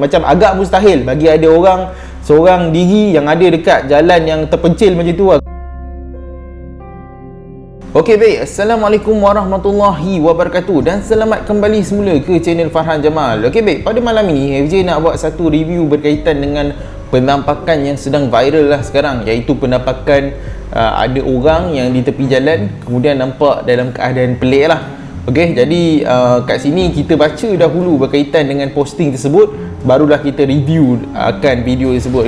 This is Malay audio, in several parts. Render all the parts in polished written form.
Macam agak mustahil bagi ada orang seorang diri yang ada dekat jalan yang terpencil macam tu. Okey baik, Assalamualaikum warahmatullahi wabarakatuh dan selamat kembali semula ke channel Farhan Jamal. Okey baik, pada malam ini FJ nak buat satu review berkaitan dengan penampakan yang sedang viral lah sekarang, iaitu penampakan ada orang yang di tepi jalan kemudian nampak dalam keadaan pelik lah. Okey, jadi kat sini kita baca dahulu berkaitan dengan posting tersebut, barulah kita review akan video tersebut.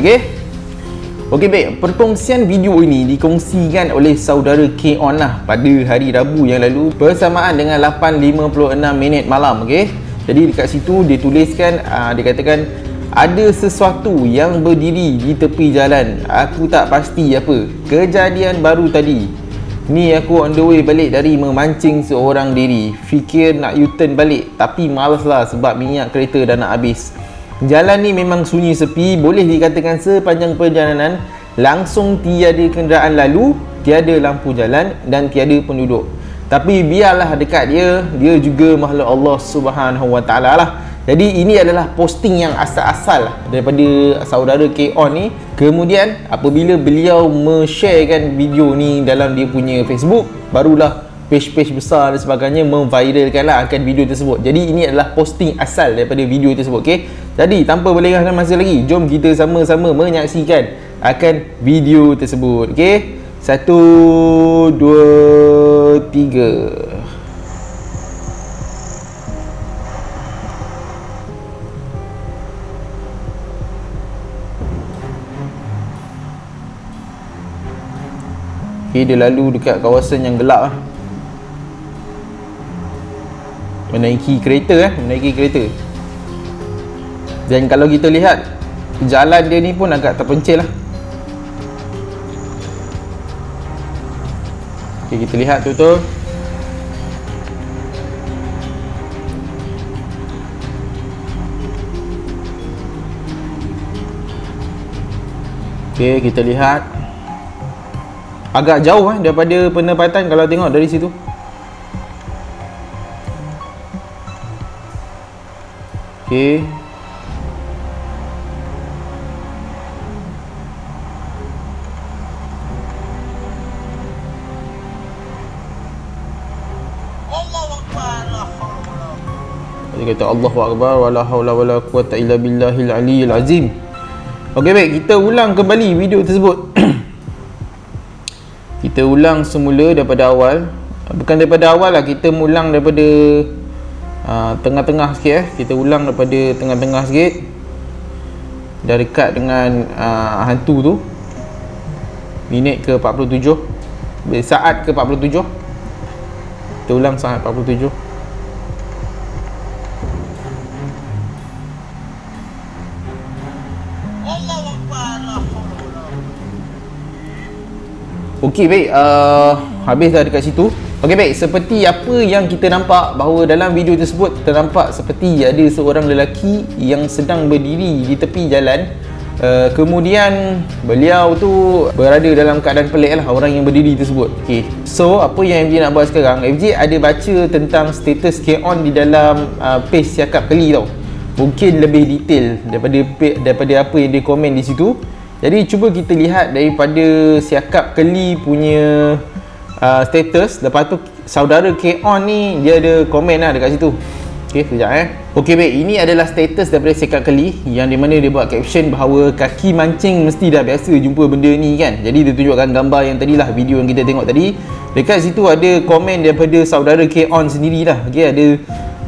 Okey baik, perkongsian video ini dikongsikan oleh saudara K-On lah pada hari Rabu yang lalu bersamaan dengan 8.56 minit malam. Okey, jadi dekat situ dia tuliskan, dia katakan ada sesuatu yang berdiri di tepi jalan, aku tak pasti apa, kejadian baru tadi. Ni aku on the way balik dari memancing seorang diri, fikir nak U-turn balik tapi malas lah sebab minyak kereta dah nak habis. Jalan ni memang sunyi sepi, boleh dikatakan sepanjang perjalanan langsung tiada kenderaan lalu, tiada lampu jalan dan tiada penduduk. Tapi biarlah dekat dia juga makhluk Allah Subhanahu Wa Taala lah. Jadi ini adalah posting yang asal-asal daripada saudara K-On ni. Kemudian apabila beliau me-sharekan video ni dalam dia punya Facebook, barulah page-page besar dan sebagainya memviralkan lah akan video tersebut. Jadi ini adalah posting asal daripada video tersebut. Okey, jadi tanpa berlengahkan masa lagi, jom kita sama-sama menyaksikan akan video tersebut. Okey, 1, 2, 3. Okay, dia lalu dekat kawasan yang gelap lah, menaiki kereta menaiki kereta. Dan kalau kita lihat jalan dia ni pun agak terpencil lah. Okay, kita lihat betul-betul. Okay, kita lihat agak jauh daripada penempatan kalau tengok dari situ. Okey. Dia kata Allahu Akbar wala haula wala quwata illa billahil aliyyil azim. Okey baik, kita ulang kembali video tersebut. Kita ulang semula daripada awal. Bukan daripada awal lah, kita ulang daripada tengah-tengah sikit. Kita ulang daripada tengah-tengah sikit, dah dekat dengan hantu tu. Minit ke 47, saat ke 47. Kita ulang saat 47. Okey baik, habis dah dekat situ. Okey baik, seperti apa yang kita nampak bahawa dalam video tersebut ternampak seperti ada seorang lelaki yang sedang berdiri di tepi jalan. Kemudian beliau tu berada dalam keadaan pelik lah, orang yang berdiri tersebut. Okey, so apa yang FJ nak buat sekarang, FJ ada baca tentang status K-On di dalam page Siakap Keli tau. Mungkin lebih detail daripada apa yang dia komen di situ. Jadi cuba kita lihat daripada Siakap Keli punya status. Lepas tu saudara K-On ni dia ada komen lah dekat situ. Okey, sekejap Okey baik, ini adalah status daripada Siakap Keli yang di mana dia buat caption bahawa kaki mancing mesti dah biasa jumpa benda ni kan. Jadi dia tunjukkan gambar yang tadilah, video yang kita tengok tadi. Dekat situ ada komen daripada saudara K-On sendirilah. Okey, ada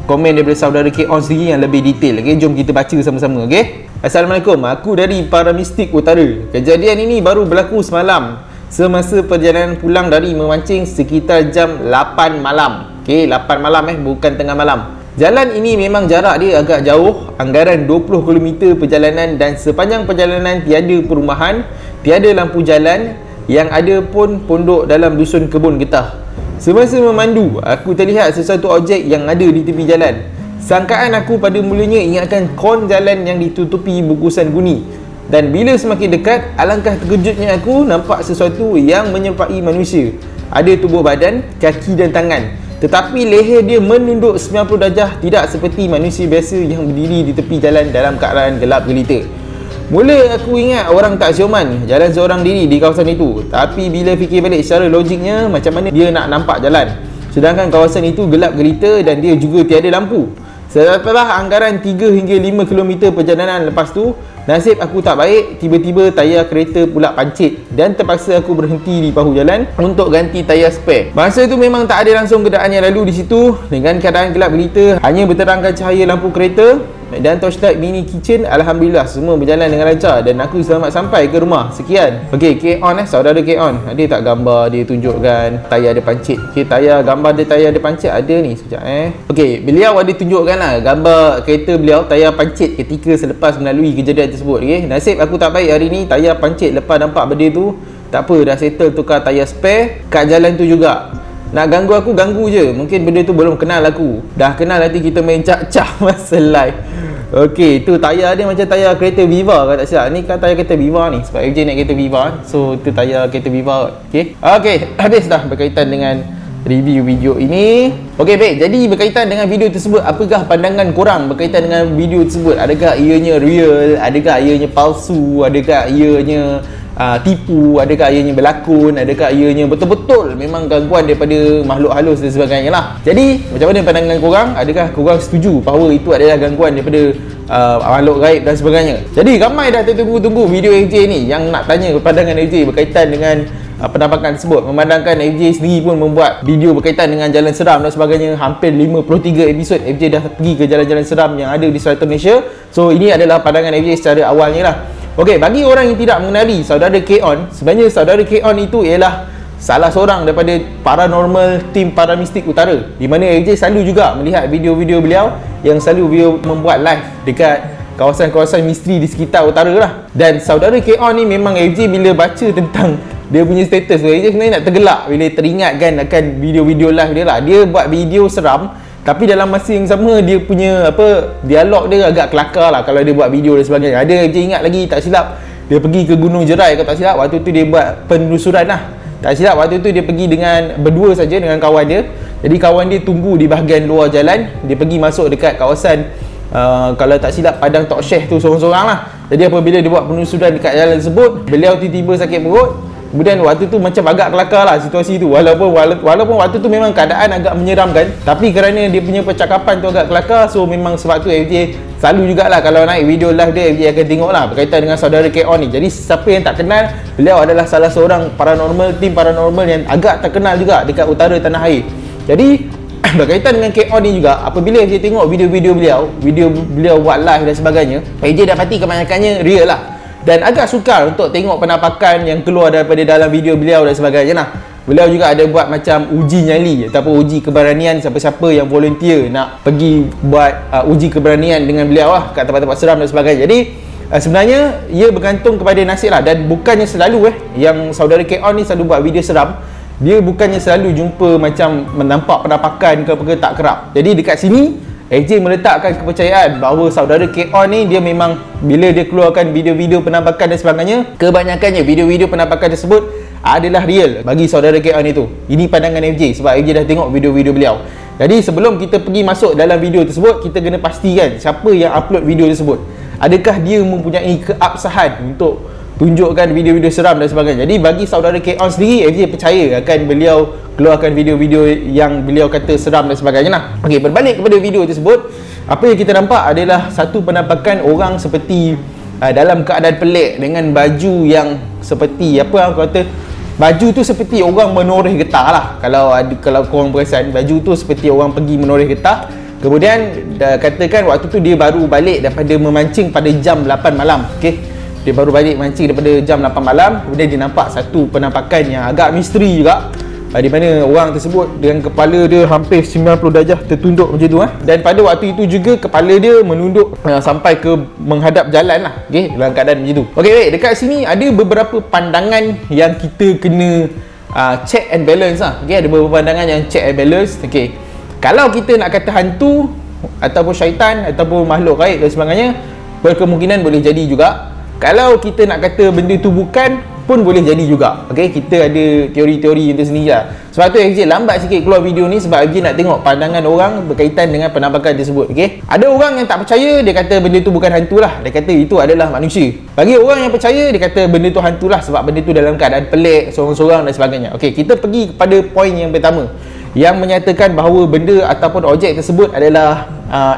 komen daripada saudara K-On sendiri yang lebih detail. Okey, jom kita baca sama-sama. Okey. Assalamualaikum, aku dari Paramistik Utara. Kejadian ini baru berlaku semalam semasa perjalanan pulang dari memancing sekitar jam 8 malam. Okey, 8 malam bukan tengah malam. Jalan ini memang jarak dia agak jauh, anggaran 20 km perjalanan dan sepanjang perjalanan tiada perumahan, tiada lampu jalan, yang ada pun pondok dalam dusun kebun getah. Semasa memandu, aku terlihat sesuatu objek yang ada di tepi jalan. Sangkaan aku pada mulanya ingatkan kon jalan yang ditutupi bungkusan guni. Dan bila semakin dekat, alangkah terkejutnya aku nampak sesuatu yang menyerupai manusia. Ada tubuh badan, kaki dan tangan. tetapi leher dia menunduk 90 darjah, tidak seperti manusia biasa yang berdiri di tepi jalan dalam keadaan gelap gelita. Mula aku ingat orang tak sioman jalan seorang diri di kawasan itu, tapi bila fikir balik secara logiknya, macam mana dia nak nampak jalan sedangkan kawasan itu gelap gelita dan dia juga tiada lampu. Setelah anggaran 3 hingga 5 km perjalanan lepas tu, nasib aku tak baik, tiba-tiba tayar kereta pula pancit dan terpaksa aku berhenti di bahu jalan untuk ganti tayar spare. Masa tu memang tak ada langsung kenderaan yang lalu di situ. Dengan keadaan gelap gelita, hanya berterangkan cahaya lampu kereta dan torchlight mini kitchen. Alhamdulillah semua berjalan dengan lancar dan aku selamat sampai ke rumah. Sekian. Okey, K-On saudara K-On. Ada tak gambar dia tunjukkan tayar dia pancit? Okey, tayar dia pancit ada ni sekejap Okey, beliau ada tunjukkan lah gambar kereta beliau tayar pancit ketika selepas melalui kejadian tersebut. Okey, nasib aku tak baik hari ni tayar pancit. Lepas nampak benda tu, tak apa, dah settle tukar tayar spare kat jalan tu juga. Nak ganggu aku, ganggu je. Mungkin benda tu belum kenal aku. Dah kenal nanti kita main cak-cak masa live. Okey, tu tayar dia macam tayar kereta Viva kalau tak silap. Ni kan tayar kereta Viva ni. Sebab FJ naik kereta Viva. So, tu tayar kereta Viva. Okey, habis dah berkaitan dengan review video ini. Okey, baik. Jadi berkaitan dengan video tersebut, apakah pandangan korang berkaitan dengan video tersebut? Adakah ianya real? Adakah ianya palsu? Adakah ianya tipu? Adakah ianya berlakon? Adakah ianya betul-betul memang gangguan daripada makhluk halus dan sebagainya lah. Jadi macam mana pandangan korang? Adakah korang setuju bahawa itu adalah gangguan daripada makhluk gaib dan sebagainya? Jadi ramai dah tertunggu-tunggu video FJ ni yang nak tanya pandangan FJ berkaitan dengan penampakan tersebut. Memandangkan FJ sendiri pun membuat video berkaitan dengan jalan seram dan sebagainya. Hampir 53 episod FJ dah pergi ke jalan-jalan seram yang ada di seluruh Malaysia. So ini adalah pandangan FJ secara awalnya lah. Okey, bagi orang yang tidak mengenali saudara K-On, sebenarnya saudara K-On itu ialah salah seorang daripada paranormal tim Paramistik Utara, di mana FJ selalu juga melihat video-video beliau yang selalu beliau membuat live dekat kawasan-kawasan misteri di sekitar utara lah. Dan saudara K-On ni memang FJ bila baca tentang dia punya status tu, FJ sebenarnya nak tergelak bila teringatkan akan video-video live dia lah. Dia buat video seram, tapi dalam masa yang sama dia punya dialog dia agak kelakar lah kalau dia buat video dan sebagainya. Ada FJ ingat lagi tak silap, dia pergi ke Gunung Jerai kalau tak silap. Waktu tu dia buat penelusuran lah. Tak silap waktu tu dia pergi dengan berdua saja dengan kawan dia. Jadi kawan dia tunggu di bahagian luar jalan. Dia pergi masuk dekat kawasan kalau tak silap Padang Tok Syekh tu sorang-sorang lah. Jadi apabila dia buat penelusuran dekat jalan tersebut, beliau tiba-tiba sakit perut. Kemudian waktu tu macam agak kelakar lah situasi tu. Walaupun waktu tu memang keadaan agak menyeramkan, tapi kerana dia punya percakapan tu agak kelakar, so memang sebab tu FJ selalu jugalah kalau naik video live dia, FJ akan tengok lah berkaitan dengan saudara K-On ni. Jadi siapa yang tak kenal, beliau adalah salah seorang tim paranormal yang agak terkenal juga dekat utara tanah air. Jadi berkaitan dengan K-On ni juga, apabila FJ tengok video-video beliau buat live dan sebagainya, FJ dapati kebanyakannya real lah. Dan agak sukar untuk tengok penampakan yang keluar daripada dalam video beliau dan sebagainya lah. Beliau juga ada buat macam uji nyali ataupun uji keberanian siapa-siapa yang volunteer nak pergi buat uji keberanian dengan beliau lah kat tempat-tempat seram dan sebagainya. Jadi sebenarnya ia bergantung kepada nasib lah. Dan bukannya selalu yang saudara K-On ni selalu buat video seram, dia bukannya selalu jumpa macam menampak penampakan ke tak kerap. Jadi dekat sini FJ meletakkan kepercayaan bahawa saudara K-On ni dia memang bila dia keluarkan video-video penampakan dan sebagainya, kebanyakannya video-video penampakan tersebut adalah real bagi saudara K-On itu. Ini pandangan FJ sebab FJ dah tengok video-video beliau. Jadi sebelum kita pergi masuk dalam video tersebut, kita kena pastikan siapa yang upload video tersebut. Adakah dia mempunyai keabsahan untuk tunjukkan video-video seram dan sebagainya. Jadi bagi saudara K-On sendiri, FJ percaya akan beliau keluarkan video-video yang beliau kata seram dan sebagainya lah. Okey, berbalik kepada video tersebut, apa yang kita nampak adalah satu penampakan orang seperti dalam keadaan pelik dengan baju yang seperti aku kata, baju tu seperti orang menoreh getah lah. Kalau korang perasan, baju tu seperti orang pergi menoreh getah. Kemudian katakan waktu tu dia baru balik daripada memancing pada jam 8 malam. Okey, dia baru balik mancing daripada jam 8 malam. Kemudian dia nampak satu penampakan yang agak misteri juga, di mana orang tersebut dengan kepala dia hampir 90 darjah tertunduk macam tu dan pada waktu itu juga kepala dia menunduk sampai ke menghadap jalan lah. Okey, dalam keadaan macam tu. Okey, baik, dekat sini ada beberapa pandangan yang kita kena check and balance lah. Okey, ada beberapa pandangan yang check and balance. Okey, kalau kita nak kata hantu ataupun syaitan ataupun makhluk gaib dan sebagainya, berkemungkinan boleh jadi juga. Kalau kita nak kata benda tu bukan, pun boleh jadi juga. Okey, kita ada teori-teori itu sendiri lah. Sebab tu FJ lambat sikit keluar video ni sebab FJ nak tengok pandangan orang berkaitan dengan penampakan tersebut. Okey, ada orang yang tak percaya, dia kata benda tu bukan hantu lah, dia kata itu adalah manusia. Bagi orang yang percaya, dia kata benda tu hantu lah sebab benda tu dalam keadaan pelik, sorang-sorang dan sebagainya. Okey, kita pergi kepada poin yang pertama yang menyatakan bahawa benda ataupun objek tersebut adalah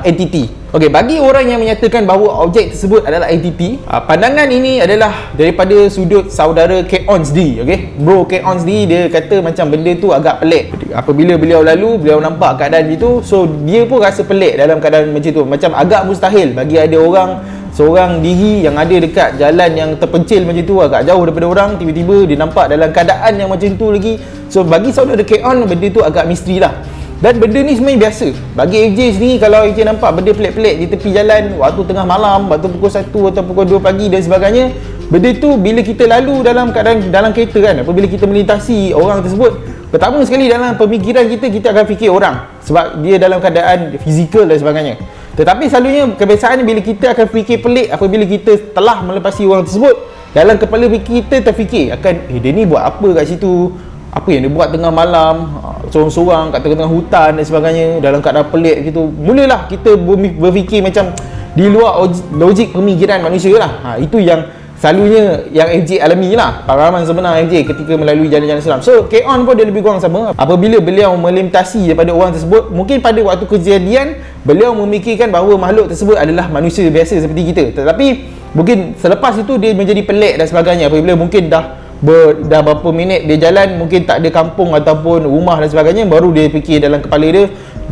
entiti. Okey, bagi orang yang menyatakan bahawa objek tersebut adalah entiti, pandangan ini adalah daripada sudut saudara K-On sendiri. Okey, bro K-On sendiri dia kata macam benda tu agak pelik. Apabila beliau lalu, beliau nampak keadaan itu, so dia pun rasa pelik dalam keadaan macam tu. Macam agak mustahil bagi ada orang seorang diri yang ada dekat jalan yang terpencil macam tu, agak jauh daripada orang, tiba-tiba dia nampak dalam keadaan yang macam tu lagi. So bagi saudara K-On, benda tu agak misteri lah. Dan benda ni sebenarnya biasa. Bagi FJ sendiri, kalau FJ nampak benda pelik-pelik di tepi jalan waktu tengah malam, waktu pukul 1 atau pukul 2 pagi dan sebagainya, benda tu bila kita lalu dalam keadaan dalam kereta kan, apabila kita melintasi orang tersebut, pertama sekali dalam pemikiran kita akan fikir orang sebab dia dalam keadaan fizikal dan sebagainya. Tetapi selalunya kebiasaannya bila kita akan fikir pelik apabila kita telah melepasi orang tersebut, dalam kepala kita terfikir akan dia ni buat apa kat situ, apa yang dia buat tengah malam, sorang-sorang kat tengah-tengah hutan dan sebagainya, dalam keadaan pelik gitu. Mulalah kita berfikir macam di luar logik pemikiran manusia lah. Itu yang selalunya yang FJ alami lah, pengalaman sebenar FJ ketika melalui jalan-jalan seram. So K-On pun dia lebih kurang sama. Apabila beliau melintasi daripada orang tersebut, mungkin pada waktu kejadian beliau memikirkan bahawa makhluk tersebut adalah manusia biasa seperti kita, tetapi mungkin selepas itu dia menjadi pelik dan sebagainya. Apabila mungkin dah berapa minit dia jalan, mungkin tak ada kampung ataupun rumah dan sebagainya, baru dia fikir dalam kepala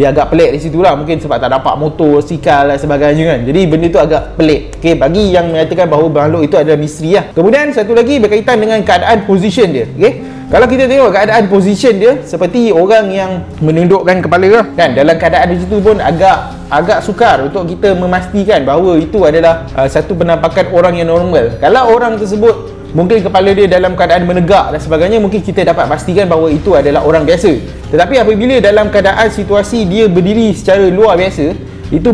dia agak pelik di situ lah. Mungkin sebab tak dapat motor, sikal dan sebagainya kan. Jadi benda tu agak pelik. Okey, bagi yang menyatakan bahawa makhluk itu adalah misteri lah. Kemudian satu lagi berkaitan dengan keadaan position dia. Okey, kalau kita tengok keadaan position dia seperti orang yang menundukkan kepala lah kan, dalam keadaan macam tu pun agak sukar untuk kita memastikan bahawa itu adalah satu penampakan orang yang normal. Kalau orang tersebut mungkin kepala dia dalam keadaan menegak dan sebagainya, mungkin kita dapat pastikan bahawa itu adalah orang biasa. Tetapi apabila dalam keadaan situasi dia berdiri secara luar biasa, itu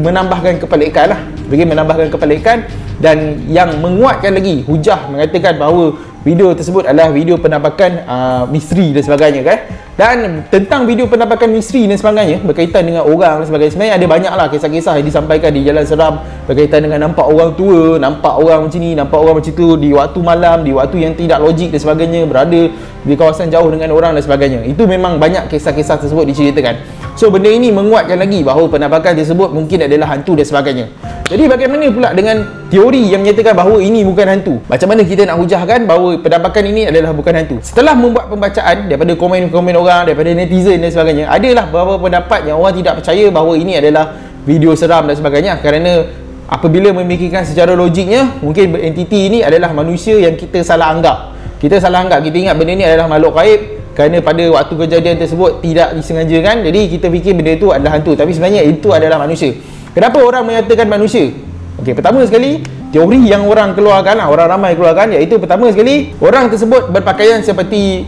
menambahkan kepelikan lah, menambahkan kepelikan. Dan yang menguatkan lagi hujah mengatakan bahawa video tersebut adalah video penampakan misteri dan sebagainya kan. Dan tentang video penampakan misteri dan sebagainya berkaitan dengan orang dan sebagainya, sebenarnya ada banyaklah kisah-kisah yang disampaikan di jalan seram berkaitan dengan nampak orang tua, nampak orang macam ni, nampak orang macam tu di waktu malam, di waktu yang tidak logik dan sebagainya, berada di kawasan jauh dengan orang dan sebagainya. Itu memang banyak kisah-kisah tersebut diceritakan. So benda ini menguatkan lagi bahawa penampakan tersebut mungkin adalah hantu dan sebagainya. Jadi bagaimana pula dengan teori yang menyatakan bahawa ini bukan hantu? Macam mana kita nak hujahkan bahawa penampakan ini adalah bukan hantu? Setelah membuat pembacaan daripada komen-komen orang, daripada netizen dan sebagainya, adalah beberapa pendapat yang orang tidak percaya bahawa ini adalah video seram dan sebagainya, kerana apabila memikirkan secara logiknya, mungkin entiti ini adalah manusia yang kita salah anggap. Kita ingat benda ni adalah makhluk gaib kerana pada waktu kejadian tersebut tidak disengajakan, jadi kita fikir benda itu adalah hantu, tapi sebenarnya itu adalah manusia. Kenapa orang menyatakan manusia? Okey, pertama sekali, teori yang orang keluarkan, orang ramai keluarkan, iaitu pertama sekali, orang tersebut berpakaian seperti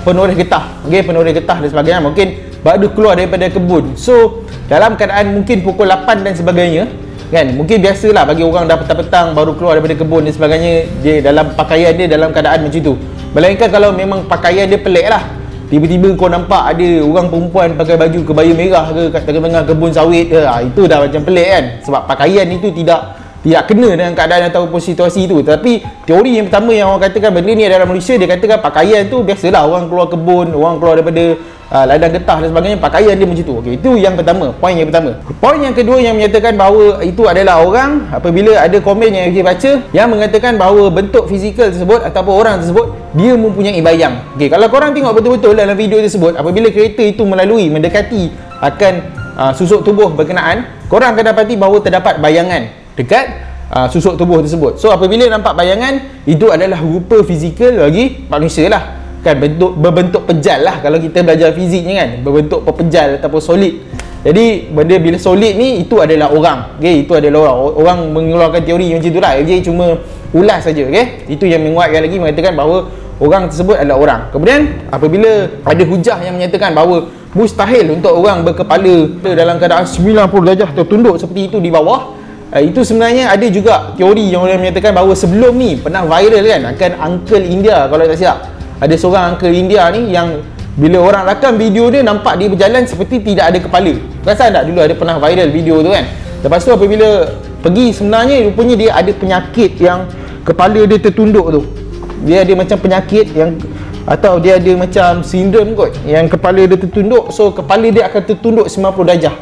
penoreh getah. Okey, penoreh getah dan sebagainya, mungkin baru keluar daripada kebun. So, dalam keadaan mungkin pukul 8 dan sebagainya, kan, mungkin biasalah bagi orang dah petang-petang baru keluar daripada kebun dan sebagainya, dia dalam pakaian dia dalam keadaan macam tu. Melainkan kalau memang pakaian dia pelik lah, tiba-tiba kau nampak ada orang perempuan pakai baju kebaya merah ke kat tengah-tengah kebun sawit ke, itu dah macam pelik kan, sebab pakaian itu tidak kena dengan keadaan ataupun situasi itu. Tapi teori yang pertama yang orang katakan benda ni adalah manusia, dia katakan pakaian tu biasalah orang keluar kebun, orang keluar daripada ladang getah dan sebagainya, pakaian dia macam tu. Okey, itu yang pertama, poin yang pertama. Poin yang kedua yang menyatakan bahawa itu adalah orang, apabila ada komen yang saya baca yang mengatakan bahawa bentuk fizikal tersebut ataupun orang tersebut dia mempunyai bayang. Okey, kalau korang tengok betul-betul dalam video tersebut, apabila kereta itu mendekati akan susuk tubuh berkenaan, korang akan dapati bahawa terdapat bayangan dekat susuk tubuh tersebut. So apabila nampak bayangan, itu adalah rupa fizikal bagi manusia lah kan, berbentuk pejal lah kalau kita belajar fiziknya kan, berbentuk pepejal ataupun solid. Jadi benda bila solid ni, itu adalah orang. Okey, itu adalah orang mengeluarkan teori macam tu lah. FJ cuma ulas saja. Okey, itu yang menguatkan lagi mengatakan bahawa orang tersebut adalah orang. Kemudian apabila ada hujah yang menyatakan bahawa mustahil untuk orang berkepala dalam keadaan 90 darjah tertunduk seperti itu di bawah, Itu sebenarnya ada juga teori yang orang menyatakan bahawa sebelum ni pernah viral kan akan Uncle India, kalau tak silap. Ada seorang Uncle India ni yang bila orang rakam video dia nampak dia berjalan seperti tidak ada kepala. Perasan tak dulu ada pernah viral video tu kan? Lepas tu apabila pergi, sebenarnya rupanya dia ada penyakit yang kepala dia tertunduk tu. Dia ada macam penyakit yang, atau dia ada macam sindrom kot, yang kepala dia tertunduk. So kepala dia akan tertunduk 90 darjah.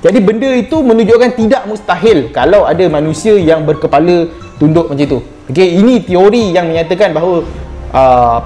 Jadi benda itu menunjukkan tidak mustahil kalau ada manusia yang berkepala tunduk macam tu. Okey, ini teori yang menyatakan bahawa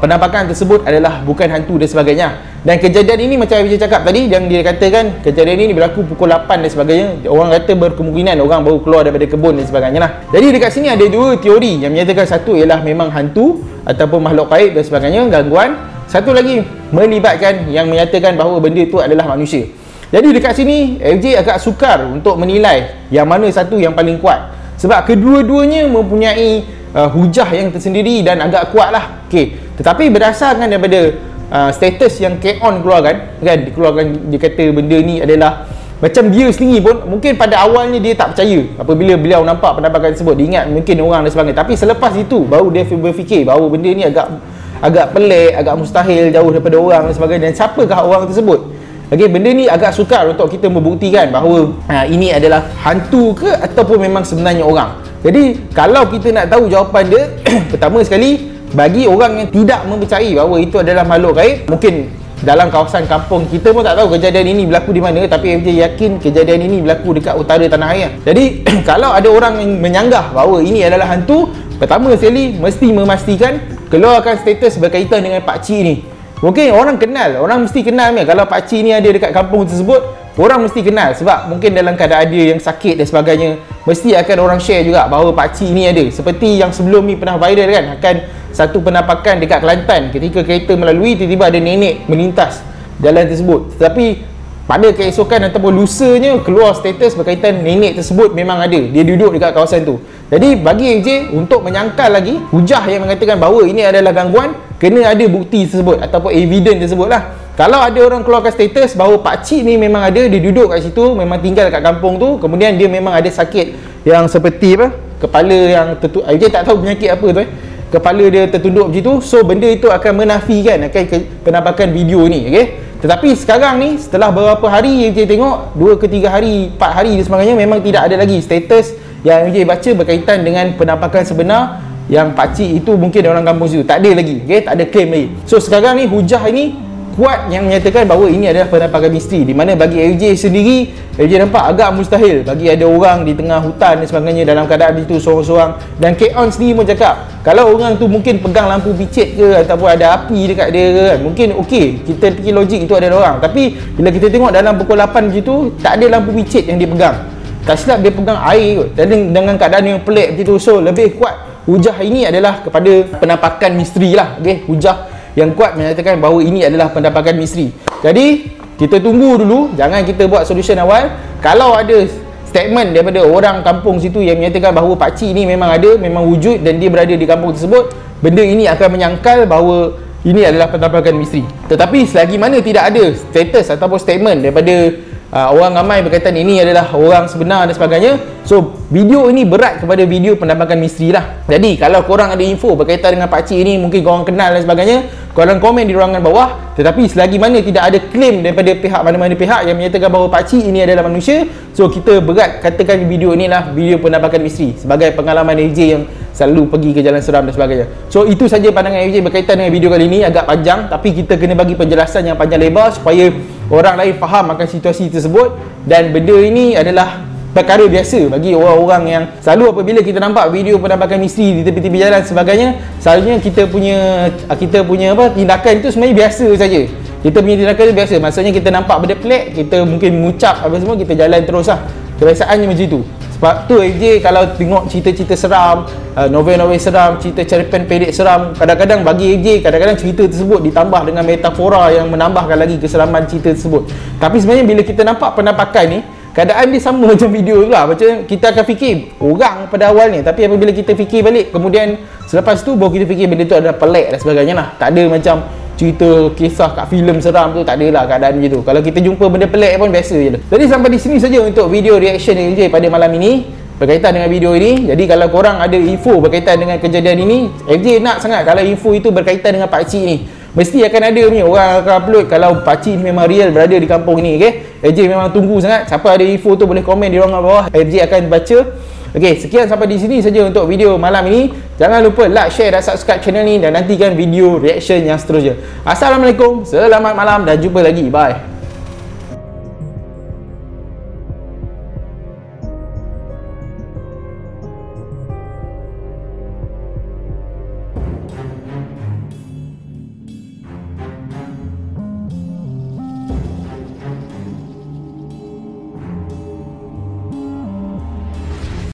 penampakan tersebut adalah bukan hantu dan sebagainya. Dan kejadian ini macam saya cakap tadi, yang dia katakan kejadian ini berlaku pukul 8 dan sebagainya. Orang kata berkemungkinan orang baru keluar daripada kebun dan sebagainya lah. Jadi dekat sini ada dua teori yang menyatakan, satu ialah memang hantu ataupun makhluk gaib dan sebagainya, gangguan. Satu lagi melibatkan yang menyatakan bahawa benda itu adalah manusia. Jadi dekat sini FJ agak sukar untuk menilai yang mana satu yang paling kuat, sebab kedua-duanya mempunyai hujah yang tersendiri dan agak kuat lah. Okay. Tetapi berdasarkan daripada status yang K-On keluarkan kan, dikeluarkan, dia kata benda ni adalah macam dia sendiri pun mungkin pada awalnya dia tak percaya apabila beliau nampak penampakan tersebut. Dia ingat mungkin orang dan sebagainya, tapi selepas itu baru dia berfikir bahawa benda ni agak pelik, agak mustahil, jauh daripada orang dan sebagainya. Dan siapakah orang tersebut? Okay, benda ni agak sukar untuk kita membuktikan bahawa ini adalah hantu ke ataupun memang sebenarnya orang. Jadi kalau kita nak tahu jawapan dia, pertama sekali, bagi orang yang tidak mempercayai bahawa itu adalah makhluk gaib, mungkin dalam kawasan kampung kita pun tak tahu kejadian ini berlaku di mana, tapi FJ yakin kejadian ini berlaku dekat utara tanah air. Jadi kalau ada orang yang menyanggah bahawa ini adalah hantu, pertama sekali mesti memastikan keluarkan status berkaitan dengan pakcik ni. Mungkin orang kenal, orang mesti kenal ni. Kalau pakcik ni ada dekat kampung tersebut, orang mesti kenal, sebab mungkin dalam keadaan dia yang sakit dan sebagainya, mesti akan orang share juga bahawa pakcik ni ada. Seperti yang sebelum ni pernah viral kan, akan satu penampakan dekat Kelantan ketika kereta melalui, tiba-tiba ada nenek melintas jalan tersebut. Tetapi pada keesokan ataupun lusanya keluar status berkaitan nenek tersebut memang ada, dia duduk dekat kawasan tu. Jadi bagi FJ untuk menyangkal lagi hujah yang mengatakan bahawa ini adalah gangguan, kena ada bukti tersebut ataupun evidence tersebut lah. Kalau ada orang keluarkan status bahawa pakcik ni memang ada, dia duduk kat situ, memang tinggal kat kampung tu, kemudian dia memang ada sakit yang seperti apa, kepala yang tertunduk, FJ tak tahu penyakit apa tu kepala dia tertunduk macam tu. So benda itu akan menafikan akan penampakan video ni. Okay? Tetapi sekarang ni setelah beberapa hari FJ tengok, 2 ke 3 hari, 4 hari dan sebagainya, memang tidak ada lagi status yang FJ baca berkaitan dengan penampakan sebenar yang pakcik itu mungkin orang kampung situ. Tak ada lagi. Okay? Tak ada claim lagi. So sekarang ni hujah ini kuat yang menyatakan bahawa ini adalah penampakan misteri, di mana bagi FJ sendiri, FJ nampak agak mustahil bagi ada orang di tengah hutan dan sebagainya dalam keadaan itu seorang-seorang. Dan K-On sendiri pun cakap kalau orang tu mungkin pegang lampu picit ke ataupun ada api dekat dia ke kan, mungkin okey, kita fikir logik itu adalah orang. Tapi bila kita tengok dalam pukul 8 macam tu, tak ada lampu picit yang dia pegang, tak silap dia pegang air kot, dan dengan keadaan yang pelik macam tu. So lebih kuat hujah ini adalah kepada penampakan misteri lah. Okay? Hujah yang kuat menyatakan bahawa ini adalah penampakan misteri. Jadi kita tunggu dulu, jangan kita buat solution awal. Kalau ada statement daripada orang kampung situ yang menyatakan bahawa pakcik ni memang ada, memang wujud dan dia berada di kampung tersebut, benda ini akan menyangkal bahawa ini adalah penampakan misteri. Tetapi selagi mana tidak ada status ataupun statement daripada orang ramai berkaitan ini adalah orang sebenar dan sebagainya, so video ini berat kepada video penampakan misteri lah. Jadi kalau korang ada info berkaitan dengan pakcik ini, mungkin korang kenal dan sebagainya, korang komen di ruangan bawah. Tetapi selagi mana tidak ada claim daripada pihak mana-mana pihak yang menyatakan bahawa pakcik ini adalah manusia, so kita berat katakan video ini lah video penampakan misteri sebagai pengalaman FJ yang selalu pergi ke jalan seram dan sebagainya. So itu saja pandangan FJ berkaitan dengan video kali ini. Agak panjang, tapi kita kena bagi penjelasan yang panjang lebar supaya orang lain faham akan situasi tersebut. Dan benda ini adalah perkara biasa bagi orang-orang yang selalu apabila kita nampak video penampakan misteri di tepi-tepi jalan sebagainya, selalunya kita punya tindakan itu sebenarnya biasa saja. Kita punya tindakan itu biasa, maksudnya kita nampak benda pelik, kita mungkin mengucap apa semua, kita jalan terus lah. Kebiasaannya macam itu. Sebab tu FJ kalau tengok cerita-cerita seram, novel-novel seram, cerita cerpen pendek seram, kadang-kadang bagi FJ, kadang-kadang cerita tersebut ditambah dengan metafora yang menambahkan lagi keseraman cerita tersebut. Tapi sebenarnya bila kita nampak penampakan ni, keadaan dia sama macam video tu lah. Macam kita akan fikir orang pada awalnya, tapi apabila kita fikir balik, kemudian selepas tu baru kita fikir benda tu adalah pelik dan sebagainya lah. Tak ada macam cerita kisah kat filem seram tu, tak adalah keadaan macam tu. Kalau kita jumpa benda pelik pun biasa je lah. Jadi sampai di sini saja untuk video reaction FJ pada malam ini. berkaitan dengan video ini. Jadi kalau korang ada info berkaitan dengan kejadian ini, FJ nak sangat kalau info itu berkaitan dengan pakcik ni. Mesti akan ada ni orang akan upload kalau pakcik ni memang real berada di kampung ni, okey. FJ memang tunggu sangat. Siapa ada info tu boleh komen di ruangan bawah, FJ akan baca. Okey, sekian sampai di sini saja untuk video malam ini. Jangan lupa like, share dan subscribe channel ni dan nantikan video reaction yang seterusnya. Assalamualaikum, selamat malam dan jumpa lagi. Bye.